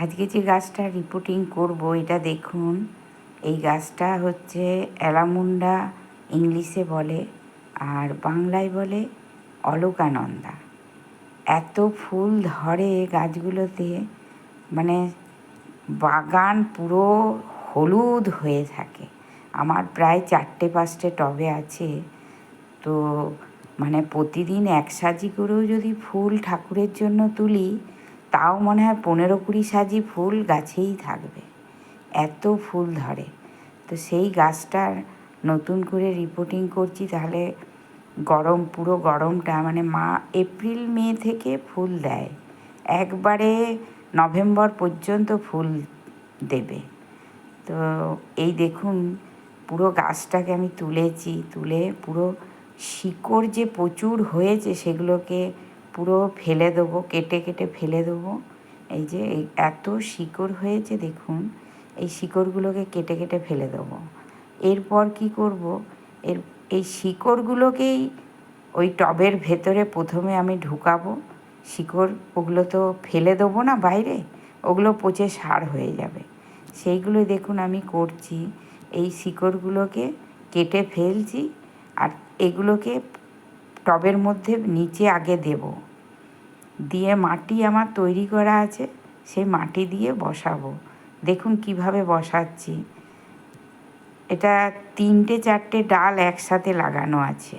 আজকে যে গাছটা রিপোর্টিং করব এটা দেখুন। এই গাছটা হচ্ছে অ্যালামুন্ডা ইংলিশে বলে, আর বাংলায় বলে অলকানন্দা। এত ফুল ধরে গাছগুলোতে, মানে বাগান পুরো হলুদ হয়ে থাকে। আমার প্রায় 4-5টে টবে আছে। তো মানে প্রতিদিন এক সাজি করেও যদি ফুল ঠাকুরের জন্য তুলি, তাও মনে হয় 15-20 সাজি ফুল গাছেই থাকবে, এত ফুল ধরে। তো সেই গাছটার নতুন করে রিপোর্টিং করছি। তাহলে পুরো গরমটা মানে এপ্রিল মে থেকে ফুল দেয়, একবারে নভেম্বর পর্যন্ত ফুল দেবে। তো এই দেখুন, পুরো গাছটাকে আমি তুলে পুরো শিকড় যে প্রচুর হয়েছে সেগুলোকে পুরো ফেলে দেবো, কেটে কেটে ফেলে দেবো। এই যে এত শিকড় হয়েছে দেখুন, এই শিকড়গুলোকে কেটে কেটে ফেলে দেবো। এরপর কি করব, এই শিকড়গুলোকেই ওই টবের ভেতরে প্রথমে আমি ঢুকাবো। শিকড় ওগুলো তো ফেলে দেবো না বাইরে, ওগুলো পচে সার হয়ে যাবে। সেইগুলো দেখুন আমি করছি। এই শিকড়গুলোকে কেটে ফেলছি, আর এগুলোকে টবের মধ্যে নিচে আগে দেব, দিয়ে মাটি আমার তৈরি করা আছে, সেই মাটি দিয়ে বসাবো। দেখুন কিভাবে বসাচ্ছি। এটা 3-4টে ডাল একসাথে লাগানো আছে,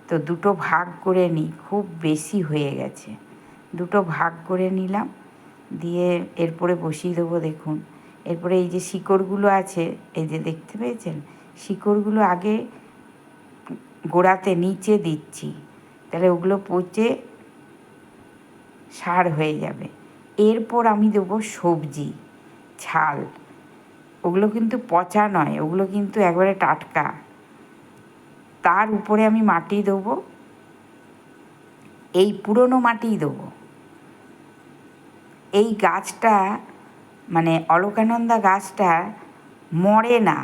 তো দুটো ভাগ করে নিই, খুব বেশি হয়ে গেছে। দুটো ভাগ করে নিলাম, দিয়ে এরপরে বসিয়ে দেবো। দেখুন এরপরে এই যে শিকড়গুলো আছে, এই যে দেখতে পেয়েছেন, শিকড়গুলো আগে গোড়াতে নিচে দিচ্ছি, তাহলে ওগুলো পচে সার হয়ে যাবে। এরপর আমি দেবো সবজি ছাল, ওগুলো কিন্তু পচা নয়, ওগুলো কিন্তু একবারে টাটকা। তার উপরে আমি মাটি দেবো, এই পুরনো মাটিই দেবো। এই গাছটা মানে অলকানন্দা গাছটা মরে না,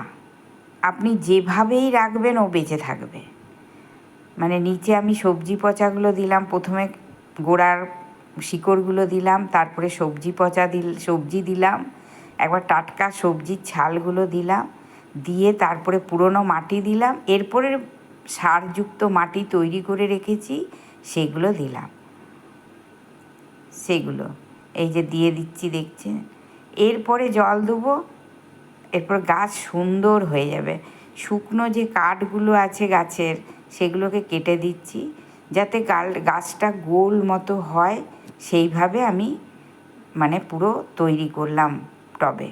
আপনি যেভাবেই রাখবেন ও বেঁচে থাকবে। মানে নিচে আমি সবজি পচাগুলো দিলাম, প্রথমে গোড়ার শিকড়গুলো দিলাম, তারপরে সবজি দিলাম, একবার টাটকা সবজির ছালগুলো দিলাম, দিয়ে তারপরে পুরনো মাটি দিলাম, এরপরে সারযুক্ত মাটি তৈরি করে রেখেছি সেগুলো দিলাম। সেগুলো এই যে দিয়ে দিচ্ছি দেখছেন। এরপরে জল দেবো, এরপর গাছ সুন্দর হয়ে যাবে। শুকনো যে কাঠগুলো আছে গাছের, সেগুলোকে কেটে দিচ্ছি যাতে গাছটা গোল মতো হয়। সেইভাবে আমি মানে পুরো তৈরি করলাম টবে।